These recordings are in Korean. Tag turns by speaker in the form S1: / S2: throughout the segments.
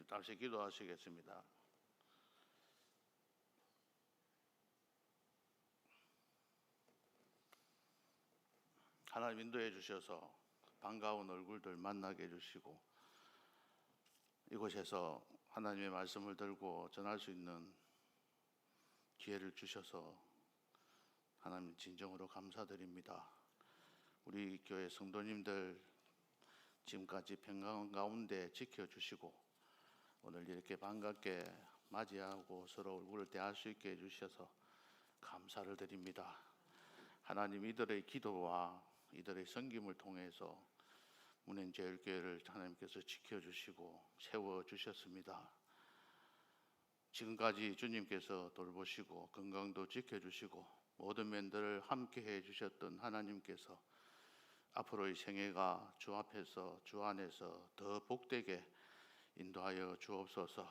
S1: 잠시 기도하시겠습니다. 하나님 인도해 주셔서 반가운 얼굴들 만나게 해주시고 이곳에서 하나님의 말씀을 들고 전할 수 있는 기회를 주셔서 하나님 진정으로 감사드립니다. 우리 교회 성도님들 지금까지 평강 가운데 지켜주시고 오늘 이렇게 반갑게 맞이하고 서로 얼굴을 대할 수 있게 해주셔서 감사를 드립니다. 하나님 이들의 기도와 이들의 섬김을 통해서 문현제일교회를 하나님께서 지켜주시고 세워주셨습니다. 지금까지 주님께서 돌보시고 건강도 지켜주시고 모든 면들을 함께 해주셨던 하나님께서 앞으로의 생애가 주 앞에서 주 안에서 더 복되게 인도하여 주옵소서.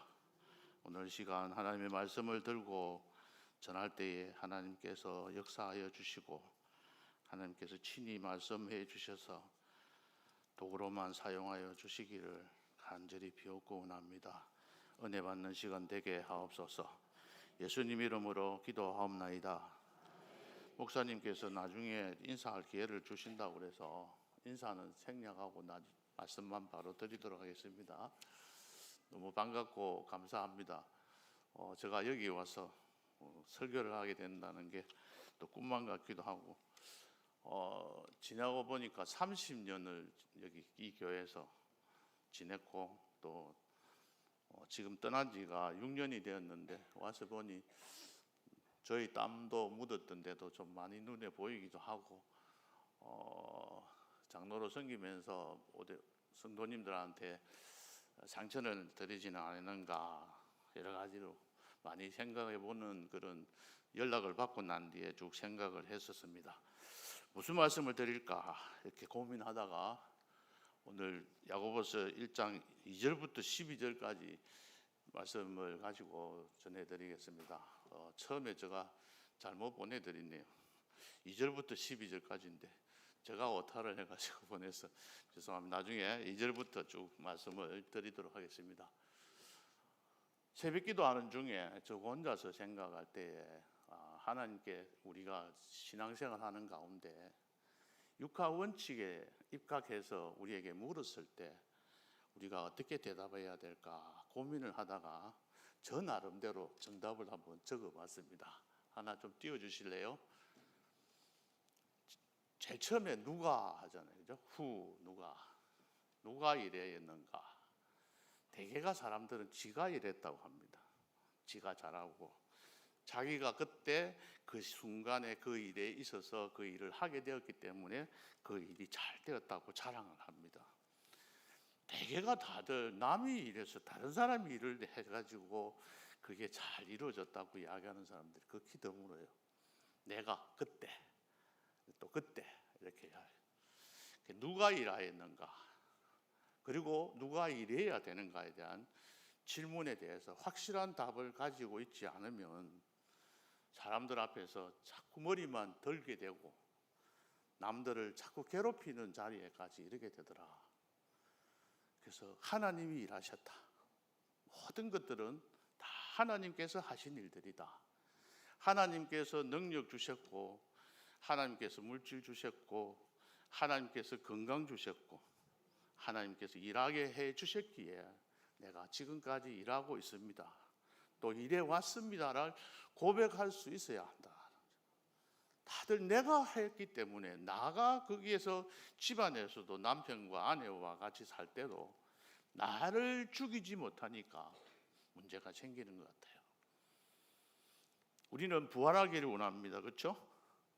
S1: 오늘 시간 하나님의 말씀을 들고 전할 때에 하나님께서 역사하여 주시고 하나님께서 친히 말씀해 주셔서 도구로만 사용하여 주시기를 간절히 비옵고 원합니다. 은혜 받는 시간 되게 하옵소서. 예수님 이름으로 기도하옵나이다. 목사님께서 나중에 인사할 기회를 주신다고 그래서 인사는 생략하고 말씀만 바로 드리도록 하겠습니다. 너무 반갑고 감사합니다. 제가 여기 와서 설교를 하게 된다는 게 또 꿈만 같기도 하고 지나고 보니까 30년을 여기 이 교회에서 지냈고 또 지금 떠난 지가 6년이 되었는데 와서 보니 저희 땀도 묻었던 데도 좀 많이 눈에 보이기도 하고 장로로 섬기면서 성도님들한테 상처를 드리지는 않았는가 여러 가지로 많이 생각해 보는 그런 연락을 받고 난 뒤에 쭉 생각을 했었습니다. 무슨 말씀을 드릴까 이렇게 고민하다가 오늘 야고보서 1장 2절부터 12절까지 말씀을 가지고 전해드리겠습니다. 처음에 제가 잘못 보내드렸네요. 2절부터 12절까지인데 제가 오타를 해가지고 보내서 죄송합니다. 나중에 2절부터 쭉 말씀을 드리도록 하겠습니다. 새벽 기도하는 중에 저 혼자서 생각할 때에 하나님께 우리가 신앙생활 하는 가운데 육하 원칙에 입각해서 우리에게 물었을 때 우리가 어떻게 대답해야 될까 고민을 하다가 저 나름대로 정답을 한번 적어봤습니다. 하나 좀 띄워주실래요? 제일 처음에 누가 하잖아요, 그죠? 누가 이랬는가? 대개가 사람들은 지가 이랬다고 합니다. 지가 잘하고 자기가 그때 그 순간에 그 일에 있어서 그 일을 하게 되었기 때문에 그 일이 잘 되었다고 자랑을 합니다. 대개가 다들 남이 일해서 다른 사람이 일을 해가지고 그게 잘 이루어졌다고 이야기하는 사람들이 극히 드물어요. 내가 그때 또 그때 이렇게 해요. 누가 일하였는가 그리고 누가 일해야 되는가에 대한 질문에 대해서 확실한 답을 가지고 있지 않으면 사람들 앞에서 자꾸 머리만 들게 되고 남들을 자꾸 괴롭히는 자리에까지 이르게 되더라. 그래서 하나님이 일하셨다. 모든 것들은 다 하나님께서 하신 일들이다. 하나님께서 능력 주셨고 하나님께서 물질 주셨고 하나님께서 건강 주셨고 하나님께서 일하게 해 주셨기에 내가 지금까지 일하고 있습니다. 또 일해 왔습니다를 고백할 수 있어야 한다. 다들 내가 했기 때문에 나가 거기에서 집안에서도 남편과 아내와 같이 살 때도 나를 죽이지 못하니까 문제가 생기는 것 같아요. 우리는 부활하기를 원합니다. 그렇죠?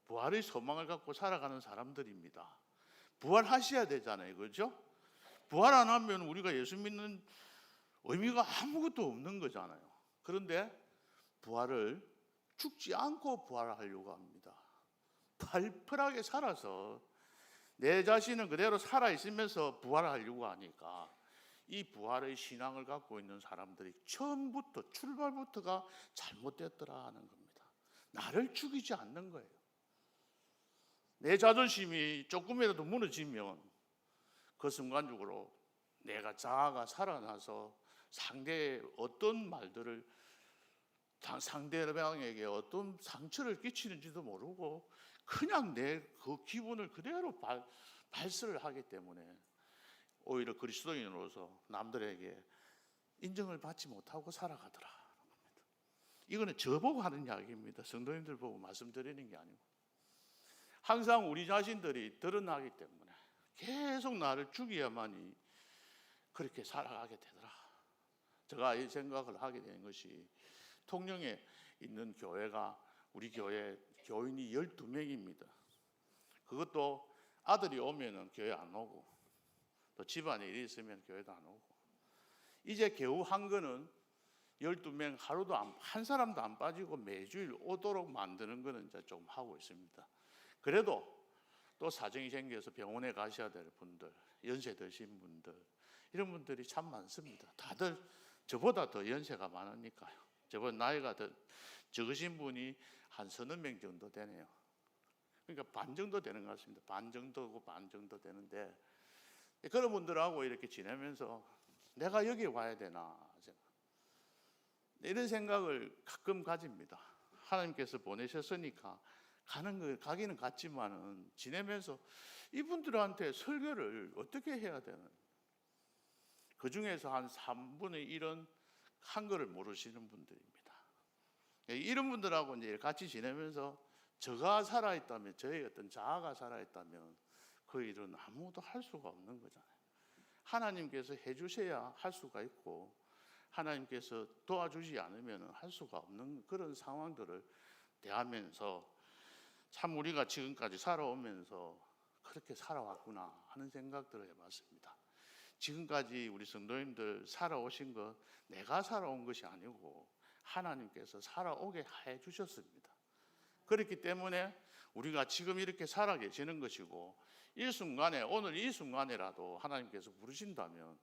S1: 부활의 소망을 갖고 살아가는 사람들입니다. 부활하셔야 되잖아요. 그렇죠? 부활 안 하면 우리가 예수 믿는 의미가 아무것도 없는 거잖아요. 그런데 부활을 죽지 않고 부활하려고 합니다. 팔팔하게 살아서 내 자신은 그대로 살아있으면서 부활하려고 하니까 이 부활의 신앙을 갖고 있는 사람들이 처음부터 출발부터가 잘못됐더라 하는 겁니다. 나를 죽이지 않는 거예요. 내 자존심이 조금이라도 무너지면 그 순간적으로 내가 자아가 살아나서 상대의 어떤 말들을 상대방에게 어떤 상처를 끼치는지도 모르고 그냥 내 그 기분을 그대로 발설을 하기 때문에 오히려 그리스도인으로서 남들에게 인정을 받지 못하고 살아가더라. 이거는 저보고 하는 이야기입니다. 성도님들 보고 말씀드리는 게 아니고 항상 우리 자신들이 드러나기 때문에 계속 나를 죽여야만이 그렇게 살아가게 되더라. 제가 이 생각을 하게 된 것이 통영에 있는 교회가 우리 교회 교인이 12명입니다. 그것도 아들이 오면은 교회 안 오고 또 집안에 일이 있으면 교회도 안 오고 이제 겨우 한 거는 12명 하루도 한 사람도 안 빠지고 매주일 오도록 만드는 거는 이제 좀 하고 있습니다. 그래도 또 사정이 생겨서 병원에 가셔야 될 분들, 연세 드신 분들 이런 분들이 참 많습니다. 다들 저보다 더 연세가 많으니까요. 저보다 나이가 더 적으신 분이 한 서너 명 정도 되네요. 그러니까 반 정도 되는 것 같습니다. 반 정도고 반 정도 되는데 그런 분들하고 이렇게 지내면서 내가 여기 와야 되나 이런 생각을 가끔 가집니다. 하나님께서 보내셨으니까 가기는 갔지만은 지내면서 이분들한테 설교를 어떻게 해야 되는 그 중에서 한 3분의 1은 한글을 모르시는 분들입니다. 이런 분들하고 이제 같이 지내면서 저가 살아있다면 저의 어떤 자아가 살아있다면 그 일은 아무도 할 수가 없는 거잖아요. 하나님께서 해주셔야 할 수가 있고 하나님께서 도와주지 않으면 할 수가 없는 그런 상황들을 대하면서 참 우리가 지금까지 살아오면서 그렇게 살아왔구나 하는 생각들을 해봤습니다. 지금까지 우리 성도님들 살아오신 것 내가 살아온 것이 아니고 하나님께서 살아오게 해주셨습니다. 그렇기 때문에 우리가 지금 이렇게 살아 계시는 것이고 이 순간에 오늘 이 순간에라도 하나님께서 부르신다면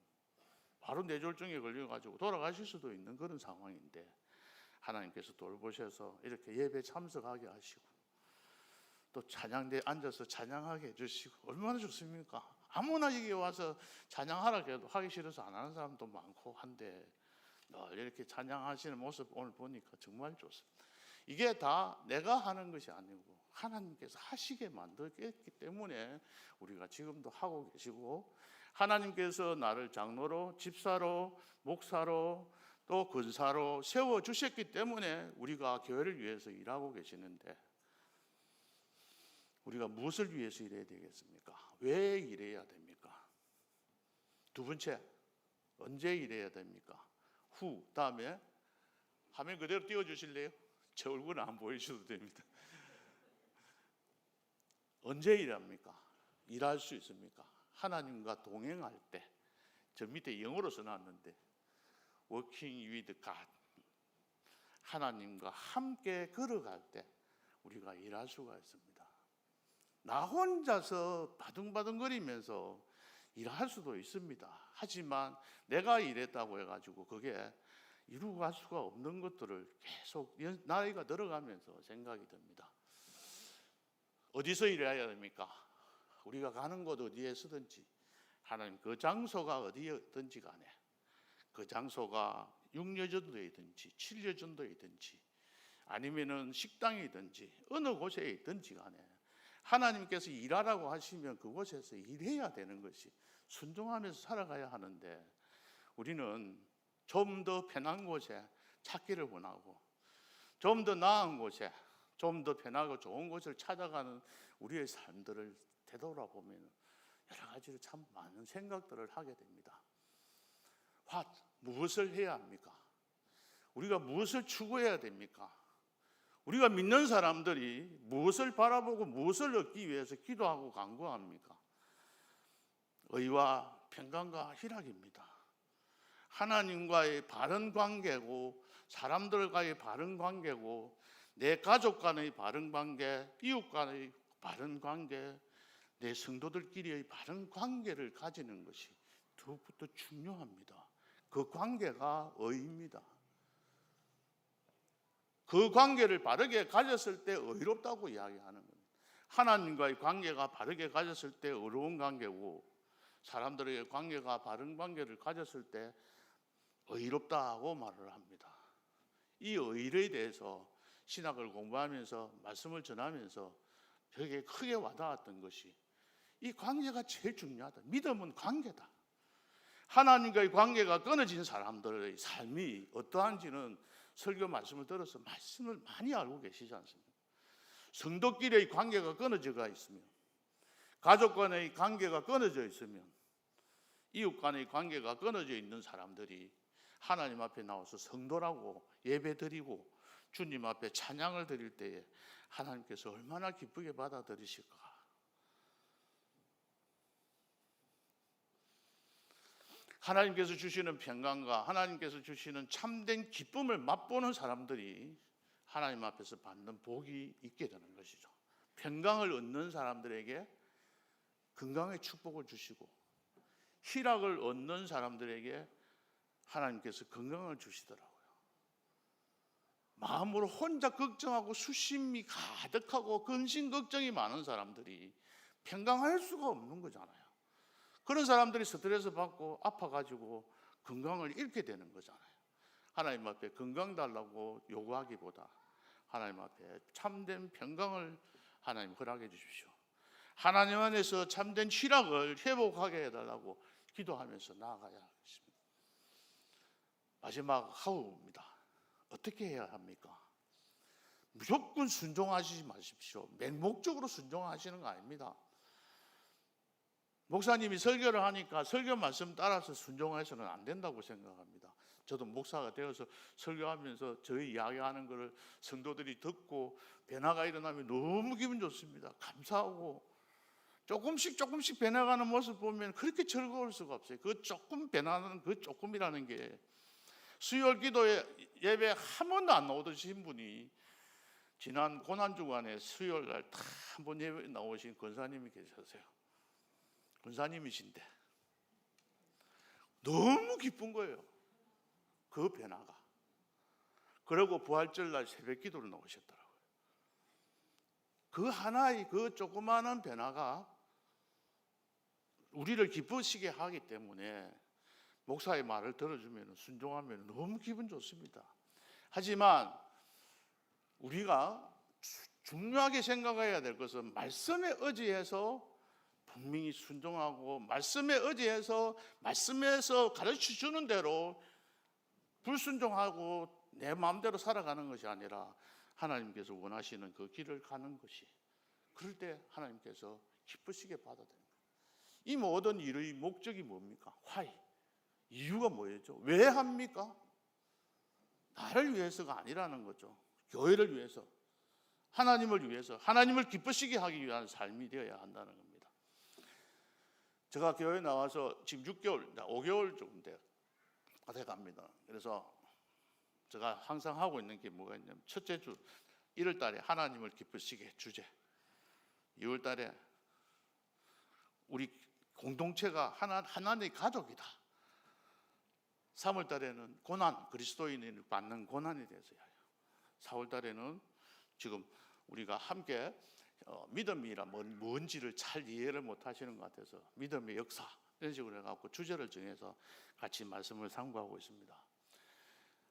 S1: 바로 뇌졸중에 걸려가지고 돌아가실 수도 있는 그런 상황인데 하나님께서 돌보셔서 이렇게 예배 참석하게 하시고 또 찬양대에 앉아서 찬양하게 해주시고 얼마나 좋습니까? 아무나 여기 와서 찬양하라 해도 하기 싫어서 안 하는 사람도 많고 한데 이렇게 찬양하시는 모습 오늘 보니까 정말 좋습니다. 이게 다 내가 하는 것이 아니고 하나님께서 하시게 만들었기 때문에 우리가 지금도 하고 계시고 하나님께서 나를 장로로 집사로 목사로 또 권사로 세워주셨기 때문에 우리가 교회를 위해서 일하고 계시는데 우리가 무엇을 위해서 일해야 되겠습니까? 왜 일해야 됩니까? 두 번째, 언제 일해야 됩니까? 후, 다음에 화면 그대로 띄워주실래요? 제 얼굴은 안 보이셔도 됩니다. 언제 일합니까? 일할 수 있습니까? 하나님과 동행할 때, 저 밑에 영어로 써놨는데 Working with God, 하나님과 함께 걸어갈 때 우리가 일할 수가 있습니다. 나 혼자서 바둥바둥거리면서 일할 수도 있습니다. 하지만 내가 일했다고 해가지고 그게 이루고 갈 수가 없는 것들을 계속 나이가 들어가면서 생각이 듭니다. 어디서 일해야 됩니까? 우리가 가는 곳 어디에서든지 하나님 그 장소가 어디든지 간에 그 장소가 6여전도이든지 7여전도이든지 아니면은 식당이든지 어느 곳에 있든지 간에 하나님께서 일하라고 하시면 그곳에서 일해야 되는 것이 순종하면서 살아가야 하는데 우리는 좀 더 편한 곳에 찾기를 원하고 좀 더 나은 곳에 좀 더 편하고 좋은 곳을 찾아가는 우리의 삶들을 되돌아보면 여러 가지로 참 많은 생각들을 하게 됩니다. 무엇을 해야 합니까? 우리가 무엇을 추구해야 됩니까? 우리가 믿는 사람들이 무엇을 바라보고 무엇을 얻기 위해서 기도하고 간구합니까? 의와 평강과 희락입니다. 하나님과의 바른 관계고 사람들과의 바른 관계고 내 가족 간의 바른 관계, 이웃 간의 바른 관계, 내 성도들끼리의 바른 관계를 가지는 것이 더욱더 중요합니다. 그 관계가 의입니다. 그 관계를 바르게 가졌을 때 의롭다고 이야기하는 겁니다. 하나님과의 관계가 바르게 가졌을 때 의로운 관계고 사람들에게 관계가 바른 관계를 가졌을 때 의롭다고 말을 합니다. 이 의에 대해서 신학을 공부하면서 말씀을 전하면서 벽에 크게 와닿았던 것이 이 관계가 제일 중요하다. 믿음은 관계다. 하나님과의 관계가 끊어진 사람들의 삶이 어떠한지는 설교 말씀을 들어서 말씀을 많이 알고 계시지 않습니까? 성도끼리의 관계가 끊어져가 있으면, 가족 간의 관계가 끊어져 있으면, 이웃 간의 관계가 끊어져 있는 사람들이 하나님 앞에 나와서 성도라고 예배드리고 주님 앞에 찬양을 드릴 때에 하나님께서 얼마나 기쁘게 받아들이실까. 하나님께서 주시는 평강과 하나님께서 주시는 참된 기쁨을 맛보는 사람들이 하나님 앞에서 받는 복이 있게 되는 것이죠. 평강을 얻는 사람들에게 건강의 축복을 주시고, 희락을 얻는 사람들에게 하나님께서 건강을 주시더라고요. 마음으로 혼자 걱정하고 수심이 가득하고 근심 걱정이 많은 사람들이 평강할 수가 없는 거잖아요. 그런 사람들이 스트레스 받고 아파가지고 건강을 잃게 되는 거잖아요. 하나님 앞에 건강 달라고 요구하기보다 하나님 앞에 참된 평강을 하나님 허락해 주십시오. 하나님 안에서 참된 희락을 회복하게 해달라고 기도하면서 나아가야 하겠습니다. 마지막 하우입니다. 어떻게 해야 합니까? 무조건 순종하시지 마십시오. 맹목적으로 순종하시는 거 아닙니다. 목사님이 설교를 하니까 설교 말씀 따라서 순종해서는 안 된다고 생각합니다. 저도 목사가 되어서 설교하면서 저희 이야기하는 것을 성도들이 듣고 변화가 일어나면 너무 기분 좋습니다. 감사하고 조금씩 변해가는 모습 보면 그렇게 즐거울 수가 없어요. 그 조금 변하는 그 조금이라는 게, 수요일 기도에 예배 한 번도 안 나오신 분이 지난 고난주간에 수요일 날 다 한 번 예배 나오신 권사님이 계셨어요. 권사님이신데 너무 기쁜 거예요, 그 변화가. 그리고 부활절 날 새벽 기도를 나오셨더라고요. 그 하나의 그 조그마한 변화가 우리를 기쁘시게 하기 때문에 목사의 말을 들어주면, 순종하면 너무 기분 좋습니다. 하지만 우리가 중요하게 생각해야 될 것은 말씀에 의지해서 분명히 순종하고, 말씀에 의지해서 말씀에서 가르쳐주는 대로 불순종하고 내 마음대로 살아가는 것이 아니라 하나님께서 원하시는 그 길을 가는 것이, 그럴 때 하나님께서 기쁘시게 받아들입니다. 이 모든 일의 목적이 뭡니까? Why? 이유가 뭐였죠? 왜 합니까? 나를 위해서가 아니라는 거죠. 교회를 위해서, 하나님을 위해서, 하나님을 기쁘시게 하기 위한 삶이 되어야 한다는 겁니다. 제가 교회 나와서 지금 6개월, 5개월 조금 돼갑니다. 그래서 제가 항상 하고 있는 게 뭐가 있냐면, 첫째 주 1월 달에 하나님을 기쁘시게 주제, 2월 달에 우리 공동체가 하나님의 가족이다, 3월 달에는 고난, 그리스도인이 받는 고난에 대해서 이야기해요. 4월 달에는 지금 우리가 함께 믿음이라 뭔지를 잘 이해를 못 하시는 것 같아서 믿음의 역사, 이런 식으로 해갖고 주제를 정해서 같이 말씀을 상고하고 있습니다.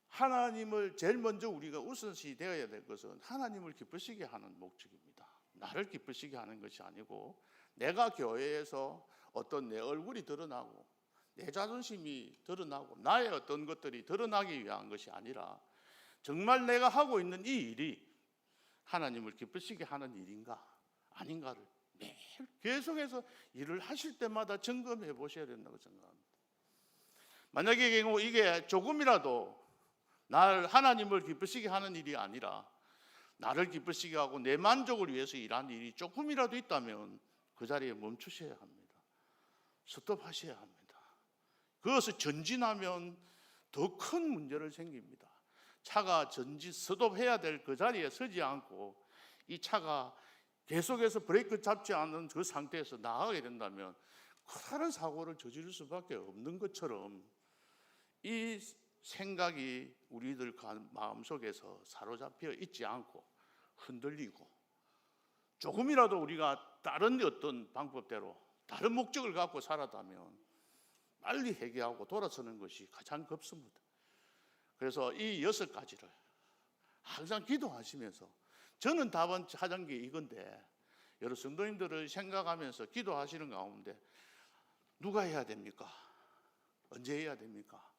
S1: 하나님을 제일 먼저 우리가 우선시 되어야 될 것은 하나님을 기쁘시게 하는 목적입니다. 나를 기쁘시게 하는 것이 아니고, 내가 교회에서 어떤 내 얼굴이 드러나고 내 자존심이 드러나고 나의 어떤 것들이 드러나기 위한 것이 아니라, 정말 내가 하고 있는 이 일이 하나님을 기쁘시게 하는 일인가 아닌가를 매일 계속해서 일을 하실 때마다 점검해 보셔야 된다고 생각합니다. 만약에 이게 조금이라도 나를 하나님을 기쁘시게 하는 일이 아니라 나를 기쁘시게 하고 내 만족을 위해서 일하는 일이 조금이라도 있다면 그 자리에 멈추셔야 합니다. 스톱하셔야 합니다. 그것을 전진하면 더 큰 문제를 생깁니다. 차가 스톱해야 될 그 자리에 서지 않고 이 차가 계속해서 브레이크 잡지 않는 그 상태에서 나가게 된다면 다른 사고를 저지를 수밖에 없는 것처럼, 이 생각이 우리들 마음속에서 사로잡혀 있지 않고 흔들리고, 조금이라도 우리가 다른 어떤 방법대로 다른 목적을 갖고 살았다면 빨리 회개하고 돌아서는 것이 가장 급습니다. 그래서 이 6가지를 항상 기도하시면서, 저는 답은 하던 게 이건데 여러 성도님들을 생각하면서 기도하시는 가운데 누가 해야 됩니까? 언제 해야 됩니까?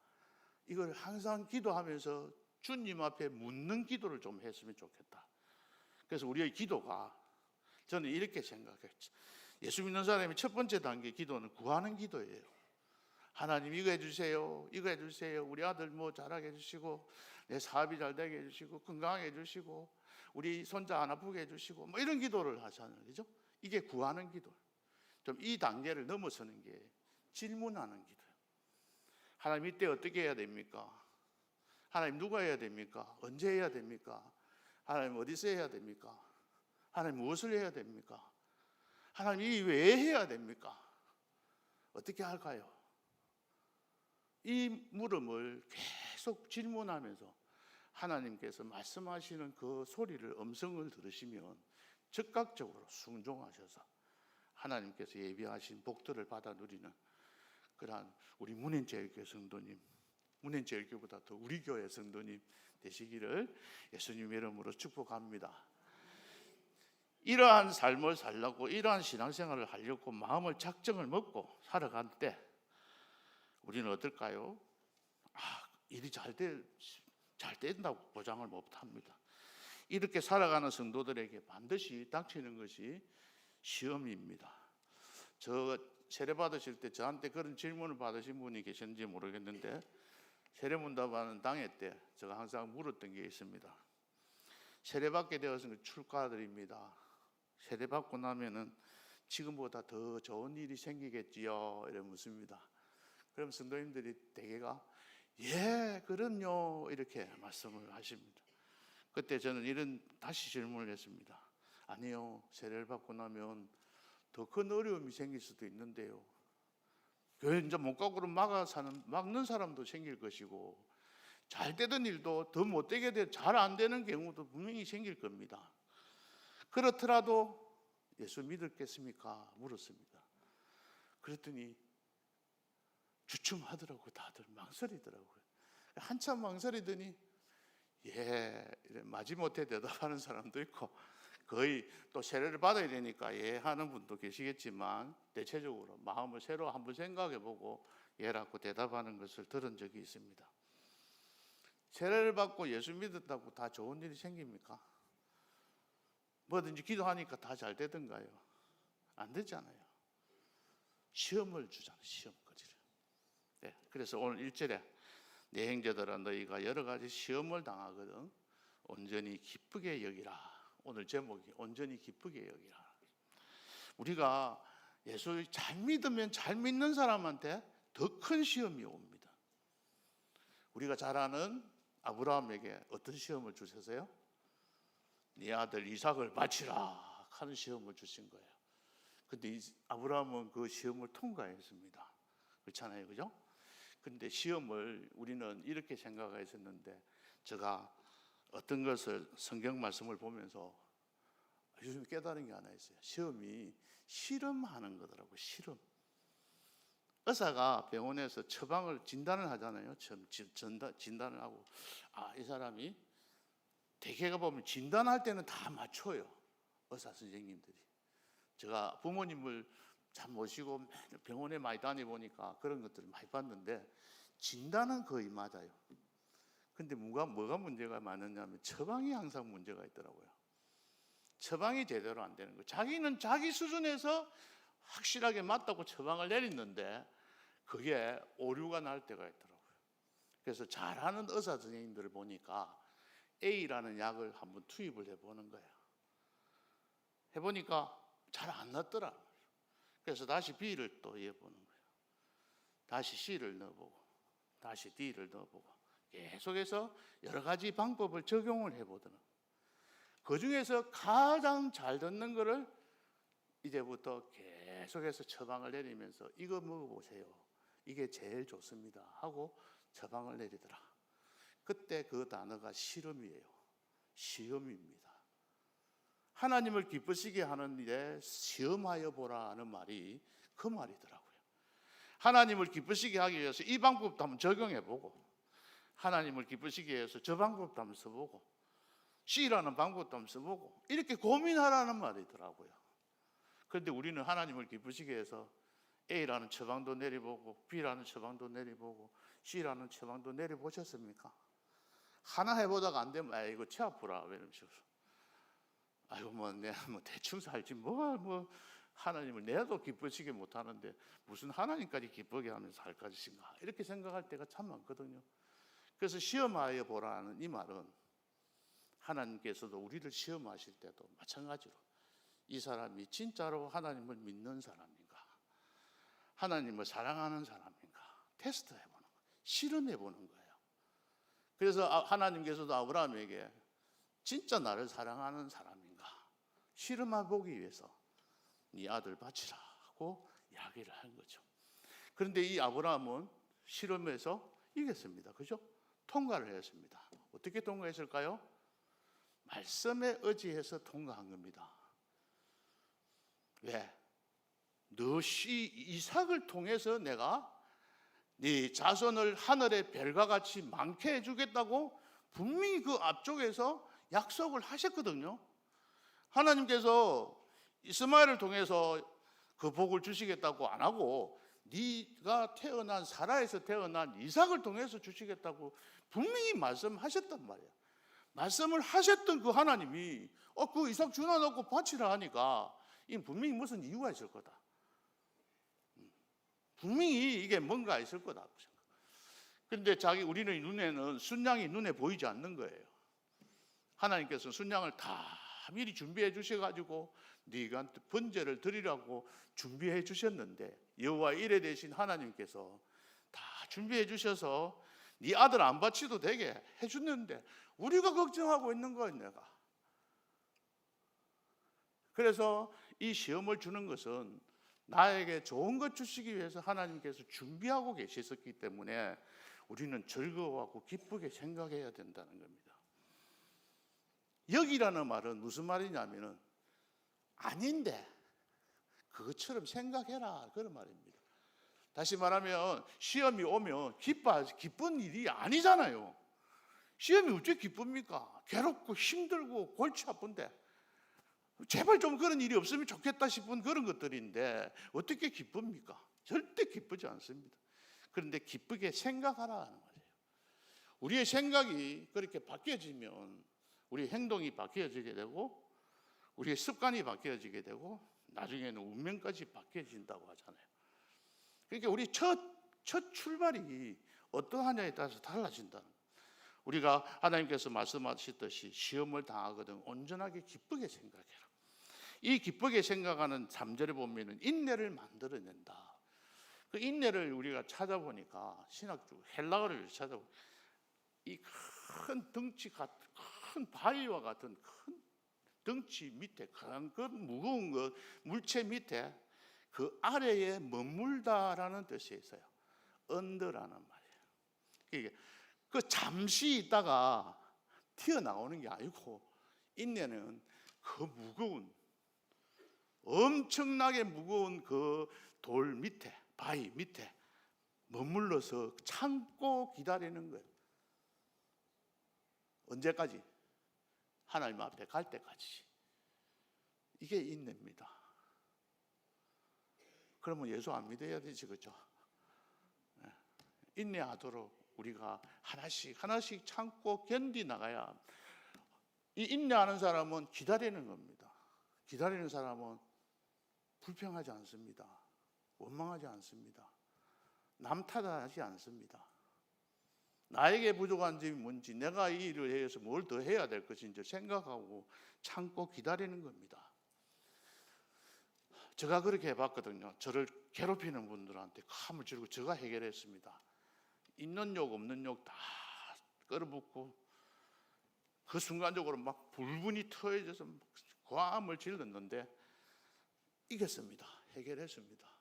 S1: 이걸 항상 기도하면서 주님 앞에 묻는 기도를 좀 했으면 좋겠다. 그래서 우리의 기도가, 저는 이렇게 생각했죠. 예수 믿는 사람의 첫 번째 단계 기도는 구하는 기도예요. 하나님 이거 해주세요, 이거 해주세요, 우리 아들 뭐 잘하게 해주시고, 내 사업이 잘 되게 해주시고, 건강하게 해주시고, 우리 손자 안 아프게 해주시고, 뭐 이런 기도를 하잖아요. 그죠? 이게 구하는 기도. 좀 이 단계를 넘어서는 게 질문하는 기도예요. 하나님 이때 어떻게 해야 됩니까? 하나님 누가 해야 됩니까? 언제 해야 됩니까? 하나님 어디서 해야 됩니까? 하나님 무엇을 해야 됩니까? 하나님 이 왜 해야 됩니까? 어떻게 할까요? 이 물음을 계속 질문하면서 하나님께서 말씀하시는 그 소리를, 음성을 들으시면 즉각적으로 순종하셔서 하나님께서 예비하신 복들을 받아 누리는 그러한 우리 문현제일교회 성도님, 문현제일교회보다 더 우리 교회 성도님 되시기를 예수님 이름으로 축복합니다. 이러한 삶을 살려고, 이러한 신앙생활을 하려고 마음을 작정을 먹고 살아갈 때 우리는 어떨까요? 일이 잘 된다고 보장을 못합니다. 이렇게 살아가는 성도들에게 반드시 닥치는 것이 시험입니다. 저 세례 받으실 때 저한테 그런 질문을 받으신 분이 계셨는지 모르겠는데, 세례문답하는 당회 때 제가 항상 물었던 게 있습니다. 세례 받게 되었으면 축하드립니다. 세례 받고 나면은 지금보다 더 좋은 일이 생기겠지요? 이래 묻습니다. 그럼 성도님들이 대개가 예, 그럼요, 이렇게 말씀을 하십니다. 그때 저는 다시 질문을 했습니다. 아니요, 세례를 받고 나면 더 큰 어려움이 생길 수도 있는데요. 교회 이제 못 가고 막는 사람도 생길 것이고, 잘 되던 일도 더 못 되게 돼, 잘 안 되는 경우도 분명히 생길 겁니다. 그렇더라도 예수 믿었겠습니까? 물었습니다. 그랬더니 주춤하더라고요. 다들 망설이더라고요. 한참 망설이더니 예, 마지못해 대답하는 사람도 있고, 거의 또 세례를 받아야 되니까 예 하는 분도 계시겠지만, 대체적으로 마음을 새로 한번 생각해보고 예라고 대답하는 것을 들은 적이 있습니다. 세례를 받고 예수 믿었다고 다 좋은 일이 생깁니까? 뭐든지 기도하니까 다 잘 되던가요? 안 되잖아요. 시험을 주잖아요. 시험거리를. 네, 그래서 오늘 1절에 내 형제들아 너희가 여러 가지 시험을 당하거든 온전히 기쁘게 여기라. 오늘 제목이 온전히 기쁘게 여기라. 우리가 예수를 잘 믿으면 잘 믿는 사람한테 더 큰 시험이 옵니다. 우리가 잘 아는 아브라함에게 어떤 시험을 주셨어요? 네 아들 이삭을 바치라 하는 시험을 주신 거예요. 근데 아브라함은 그 시험을 통과했습니다. 그렇잖아요, 그죠? 근데 시험을 우리는 이렇게 생각했었는데, 제가 어떤 것을 성경 말씀을 보면서 요즘 깨달은 게 하나 있어요. 시험이 실험하는 거더라고요. 실험. 의사가 병원에서 처방을 진단을 하잖아요. 진단을 하고 이 사람이, 대개가 보면 진단할 때는 다 맞춰요. 의사 선생님들이. 제가 부모님을 참 모시고 병원에 많이 다녀보니까 그런 것들을 많이 봤는데 진단은 거의 맞아요. 근데 뭐가 문제가 많으냐면 처방이 항상 문제가 있더라고요. 처방이 제대로 안 되는 거예요. 자기는 자기 수준에서 확실하게 맞다고 처방을 내렸는데 그게 오류가 날 때가 있더라고요. 그래서 잘하는 의사 선생님들을 보니까 A라는 약을 한번 투입을 해보는 거예요. 해보니까 잘 안 났더라. 그래서 다시 B를 또 해보는 거예요. 다시 C를 넣어보고 다시 D를 넣어보고 계속해서 여러 가지 방법을 적용을 해보더라. 그 중에서 가장 잘 듣는 거를 이제부터 계속해서 처방을 내리면서 이거 먹어보세요. 이게 제일 좋습니다 하고 처방을 내리더라. 그때 그 단어가 실험이에요. 시험입니다. 하나님을 기쁘시게 하는 일에 시험하여 보라 하는 말이 그 말이더라고요. 하나님을 기쁘시게 하기 위해서 이 방법도 한번 적용해보고, 하나님을 기쁘시게 위해서 저 방법도 한번 써보고 C라는 방법도 한번 써보고 이렇게 고민하라는 말이더라고요. 그런데 우리는 하나님을 기쁘시게 위해서 A라는 처방도 내려보고 B라는 처방도 내려보고 C라는 처방도 내려보셨습니까? 하나 해보다가 안 되면 아이고 치 아프라 이런 식으로 아이고 뭐 내가 뭐 대충 살지 뭐 하나님을 내도 기쁘시게 못하는데 무슨 하나님까지 기쁘게 하면서 살 것인가 이렇게 생각할 때가 참 많거든요. 그래서 시험하여 보라는 이 말은 하나님께서도 우리를 시험하실 때도 마찬가지로 이 사람이 진짜로 하나님을 믿는 사람인가, 하나님을 사랑하는 사람인가 테스트해보는 거예요. 실험해보는 거예요. 그래서 하나님께서도 아브라함에게 진짜 나를 사랑하는 사람인가 실험해보기 위해서 네 아들 바치라고 이야기를 한 거죠. 그런데 이 아브라함은 실험에서 이겼습니다. 그죠? 통과를 했습니다. 어떻게 통과했을까요? 말씀에 의지해서 통과한 겁니다. 왜? 너 이삭을 통해서 내가 네 자손을 하늘의 별과 같이 많게 해주겠다고 분명히 그 앞쪽에서 약속을 하셨거든요. 하나님께서 이스마엘을 통해서 그 복을 주시겠다고 안 하고 네가 태어난 사라에서 태어난 이삭을 통해서 주시겠다고 분명히 말씀하셨단 말이에요. 말씀을 하셨던 그 하나님이 그 이삭 주나놓고 바치라 하니까 이 분명히 무슨 이유가 있을 거다. 분명히 이게 뭔가 있을 거다. 그런데 우리는 눈에는 순양이 눈에 보이지 않는 거예요. 하나님께서 순양을 다 미리 준비해 주셔가지고 네가 번제를 드리라고 준비해 주셨는데 여호와 이레 되신 하나님께서 다 준비해 주셔서 네 아들 안 바치도 되게 해줬는데 우리가 걱정하고 있는 거예요. 내가 그래서 이 시험을 주는 것은 나에게 좋은 것 주시기 위해서 하나님께서 준비하고 계셨기 때문에 우리는 즐거워하고 기쁘게 생각해야 된다는 겁니다. 여기라는 말은 무슨 말이냐면은 아닌데 그것처럼 생각해라 그런 말입니다. 다시 말하면 시험이 오면 기쁜 일이 아니잖아요. 시험이 어째 기쁩니까? 괴롭고 힘들고 골치 아픈데 제발 좀 그런 일이 없으면 좋겠다 싶은 그런 것들인데 어떻게 기쁩니까? 절대 기쁘지 않습니다. 그런데 기쁘게 생각하라는 거예요. 우리의 생각이 그렇게 바뀌어지면 우리 행동이 바뀌어지게 되고 우리의 습관이 바뀌어지게 되고 나중에는 운명까지 바뀌어진다고 하잖아요. 그러니까 우리 첫 출발이 어떠하냐에 따라서 달라진다는 거예요. 우리가 하나님께서 말씀하셨듯이 시험을 당하거든 온전하게 기쁘게 생각해라. 이 기쁘게 생각하는 3절에 보면은 인내를 만들어낸다. 그 인내를 우리가 찾아보니까 신학적 헬라어를 찾아보면 이 큰 덩치 같은 큰 바위와 같은 큰 덩치 밑에 그 무거운 것 물체 밑에 그 아래에 머물다라는 뜻이 있어요. 언더라는 말이에요. 이게 그 잠시 있다가 튀어나오는 게 아니고 인내는 그 무거운 엄청나게 무거운 그 돌 밑에 바위 밑에 머물러서 참고 기다리는 거예요. 언제까지? 하나님 앞에 갈 때까지. 이게 인내입니다. 그러면 예수 안 믿어야 되지, 그죠? 인내하도록 우리가 하나씩 참고 견디 나가야. 이 인내하는 사람은 기다리는 겁니다. 기다리는 사람은 불평하지 않습니다. 원망하지 않습니다. 남 탓하지 않습니다. 나에게 부족한 점이 뭔지, 내가 이 일을 해서 뭘 더 해야 될 것인지 생각하고 참고 기다리는 겁니다. 제가 그렇게 해봤거든요. 저를 괴롭히는 분들한테 감을 주고 제가 해결했습니다. 있는 욕 없는 욕 다 끌어붙고 그 순간적으로 막 불분이 터져서 고함을 질렀는데 이겼습니다. 해결했습니다.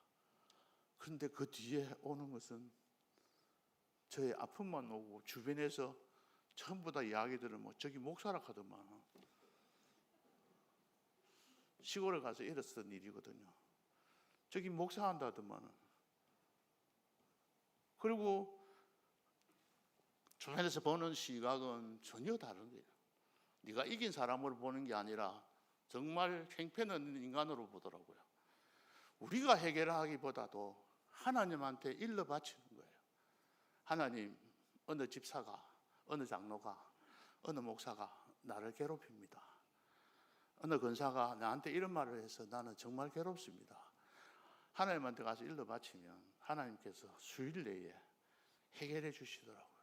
S1: 그런데 그 뒤에 오는 것은 저의 아픔만 오고 주변에서 전부 다 이야기들을 뭐 저기 목사라 하더만 시골에 가서 일었던 일이거든요. 저기 목사한다 하더만 그리고 주변에서 보는 시각은 전혀 다른 거예요. 네가 이긴 사람으로 보는 게 아니라 정말 행패는 인간으로 보더라고요. 우리가 해결하기보다도 하나님한테 일러 바치는 거예요. 하나님, 어느 집사가, 어느 장로가, 어느 목사가 나를 괴롭힙니다. 어느 권사가 나한테 이런 말을 해서 나는 정말 괴롭습니다. 하나님한테 가서 일러 바치면 하나님께서 수일 내에 해결해 주시더라고요.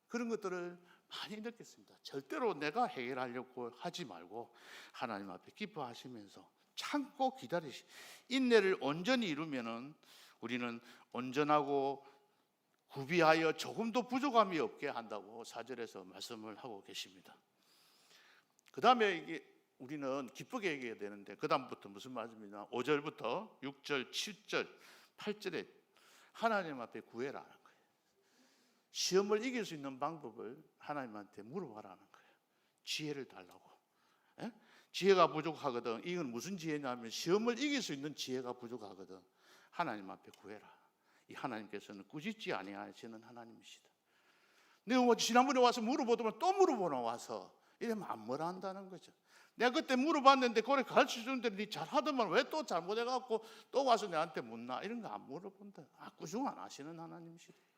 S1: 그런 것들을 많이 느꼈습니다. 절대로 내가 해결하려고 하지 말고 하나님 앞에 기뻐하시면서 참고 기다리시. 인내를 온전히 이루면은 우리는 온전하고 구비하여 조금도 부족함이 없게 한다고 4절에서 말씀을 하고 계십니다. 그 다음에 이게 우리는 기쁘게 얘기해야 되는데 그 다음부터 무슨 말씀이냐? 5절부터 6절, 7절, 8절에 하나님 앞에 구해라는 거예요. 시험을 이길 수 있는 방법을 하나님한테 물어봐라는 거예요. 지혜를 달라고. 예? 지혜가 부족하거든. 이건 무슨 지혜냐면 시험을 이길 수 있는 지혜가 부족하거든. 하나님 앞에 구해라. 이 하나님께서는 꾸짖지 아니하시는 하나님이시다. 내가 뭐 지난번에 와서 물어보더만 또 물어보나 와서 이러면 안 뭐라 한다는 거죠. 내가 그때 물어봤는데 그걸 가르쳐주는데 네 잘하더만 왜 또 잘못해갖고 또 와서 내한테 묻나 이런 거 안 물어본다. 꾸중 안 하시는 하나님이시다.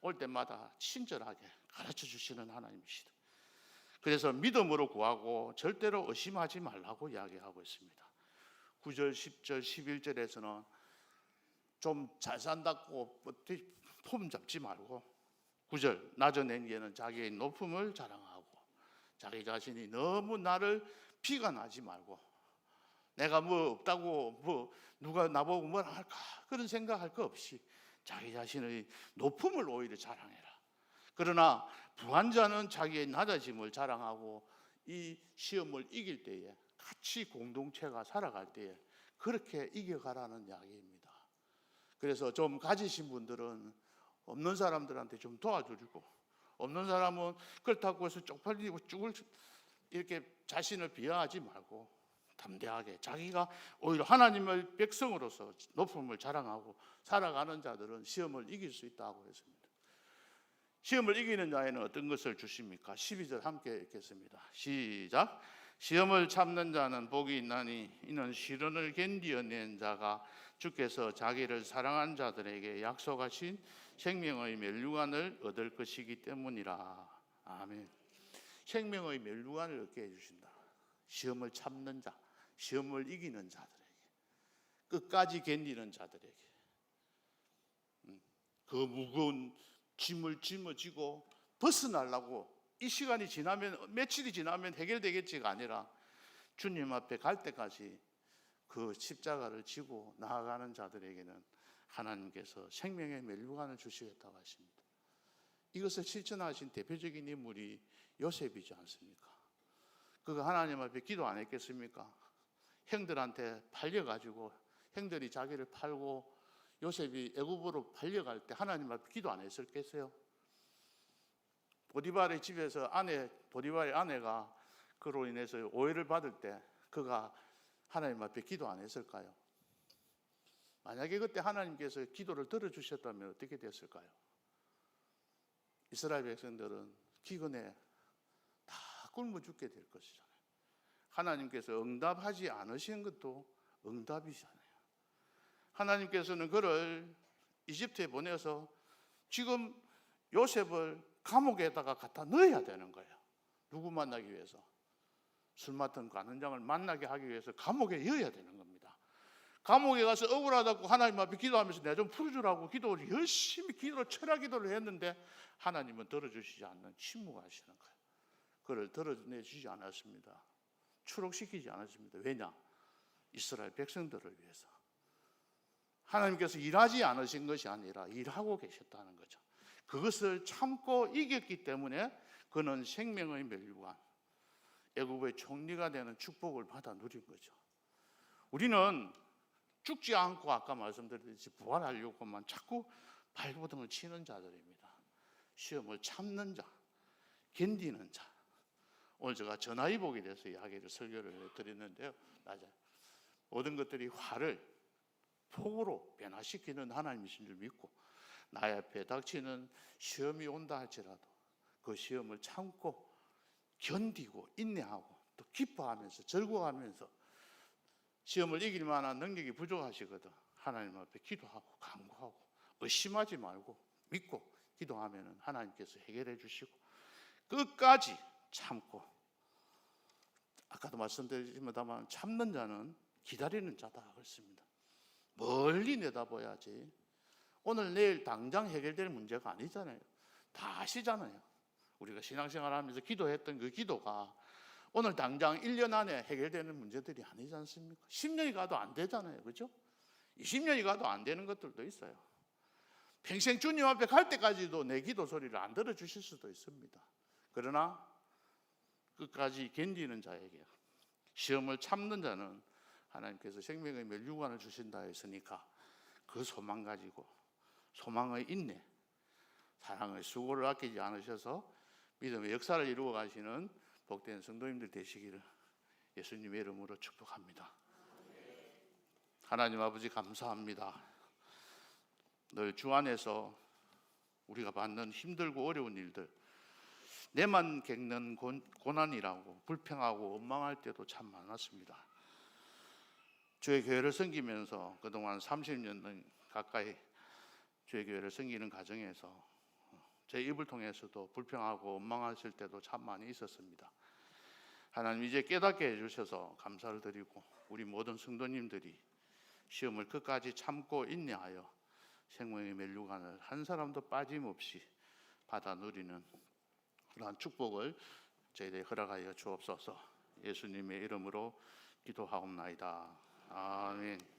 S1: 올 때마다 친절하게 가르쳐 주시는 하나님이시다. 그래서 믿음으로 구하고 절대로 의심하지 말라고 이야기하고 있습니다. 9절, 10절, 11절에서는 좀 잘 산다고 폼 잡지 말고 9절 낮은행기에는 자기의 높음을 자랑하고 자기 자신이 너무 나를 비관하지 말고 내가 뭐 없다고 뭐 누가 나보고 뭘 할까 그런 생각할 거 없이 자기 자신의 높음을 오히려 자랑해라. 그러나 부한 자는 자기의 낮아짐을 자랑하고 이 시험을 이길 때에 같이 공동체가 살아갈 때에 그렇게 이겨가라는 이야기입니다. 그래서 좀 가지신 분들은 없는 사람들한테 좀 도와주고 없는 사람은 그렇다고 해서 쪽팔리고 죽을 이렇게 자신을 비하하지 말고 담대하게 자기가 오히려 하나님의 백성으로서 높음을 자랑하고 살아가는 자들은 시험을 이길 수 있다고 했습니다. 시험을 이기는 자에는 어떤 것을 주십니까? 12절 함께 읽겠습니다. 시작. 시험을 참는 자는 복이 있나니 이는 시련을 견디어낸 자가 주께서 자기를 사랑한 자들에게 약속하신 생명의 멸류관을 얻을 것이기 때문이라. 아멘. 생명의 멸류관을 얻게 해주신다. 시험을 참는 자, 시험을 이기는 자들에게, 끝까지 견디는 자들에게 그 무거운 짐을 짊어지고 벗어나려고 이 시간이 지나면 며칠이 지나면 해결되겠지가 아니라 주님 앞에 갈 때까지 그 십자가를 지고 나아가는 자들에게는 하나님께서 생명의 멸류관을 주시겠다고 하십니다. 이것을 실천하신 대표적인 인물이 요셉이지 않습니까? 그가 하나님 앞에 기도 안 했겠습니까? 형들한테 팔려가지고 형들이 자기를 팔고 요셉이 애굽으로 팔려갈 때 하나님 앞에 기도 안 했었겠어요? 보디발의 집에서 보디발의 아내가 그로 인해서 오해를 받을 때 그가 하나님 앞에 기도 안 했을까요? 만약에 그때 하나님께서 기도를 들어주셨다면 어떻게 됐을까요? 이스라엘 백성들은 기근에 다 굶어 죽게 될 것이잖아요. 하나님께서 응답하지 않으신 것도 응답이잖아요. 하나님께서는 그를 이집트에 보내서 지금 요셉을 감옥에다가 갖다 넣어야 되는 거예요. 누구 만나기 위해서? 술 맡은 관원장을 만나게 하기 위해서 감옥에 넣어야 되는 겁니다. 감옥에 가서 억울하다고 하나님 앞에 기도하면서 내가 좀 풀어주라고 기도를 열심히 철야 기도를 했는데 하나님은 들어주시지 않는 침묵하시는 거예요. 그를 들어내주지 않았습니다. 추록시키지 않았습니다. 왜냐? 이스라엘 백성들을 위해서. 하나님께서 일하지 않으신 것이 아니라 일하고 계셨다는 거죠. 그것을 참고 이겼기 때문에 그는 생명의 멸류관, 애굽의 총리가 되는 축복을 받아 누린 거죠. 우리는 죽지 않고 아까 말씀드렸듯이 부활하려고만 자꾸 발버둥을 치는 자들입니다. 시험을 참는 자, 견디는 자. 오늘 제가 전화위복에 대해서 이야기를 설교를 드렸는데요. 맞아요. 모든 것들이 화를 폭우로 변화시키는 하나님이신 줄 믿고 나의 앞에 닥치는 시험이 온다 할지라도 그 시험을 참고 견디고 인내하고 또 기뻐하면서 즐거워하면서 시험을 이길 만한 능력이 부족하시거든 하나님 앞에 기도하고 간구하고 의심하지 말고 믿고 기도하면 하나님께서 해결해 주시고 끝까지 참고, 아까도 말씀드렸지만 참는 자는 기다리는 자다 그랬습니다. 멀리 내다봐야지. 오늘 내일 당장 해결될 문제가 아니잖아요. 다 아시잖아요. 우리가 신앙생활 하면서 기도했던 그 기도가 오늘 당장 1년 안에 해결되는 문제들이 아니지 않습니까? 10년이 가도 안 되잖아요. 그렇죠? 20년이 가도 안 되는 것들도 있어요. 평생 주님 앞에 갈 때까지도 내 기도 소리를 안 들어주실 수도 있습니다. 그러나 끝까지 견디는 자에게, 시험을 참는 자는 하나님께서 생명의 멸류관을 주신다 했으니까 그 소망 가지고 소망의 인내, 사랑의 수고를 아끼지 않으셔서 믿음의 역사를 이루어 가시는 복된 성도님들 되시기를 예수님의 이름으로 축복합니다. 하나님 아버지 감사합니다. 늘 주 안에서 우리가 받는 힘들고 어려운 일들, 내만 겪는 고난이라고 불평하고 원망할 때도 참 많았습니다. 주의 교회를 섬기면서 그동안 30년 가까이 주의 교회를 섬기는 과정에서 제 입을 통해서도 불평하고 원망하실 때도 참 많이 있었습니다. 하나님 이제 깨닫게 해주셔서 감사를 드리고 우리 모든 성도님들이 시험을 끝까지 참고 인내하여 생명의 멸류관을 한 사람도 빠짐없이 받아 누리는 그러한 축복을 저희들이 허락하여 주옵소서. 예수님의 이름으로 기도하옵나이다. 아멘.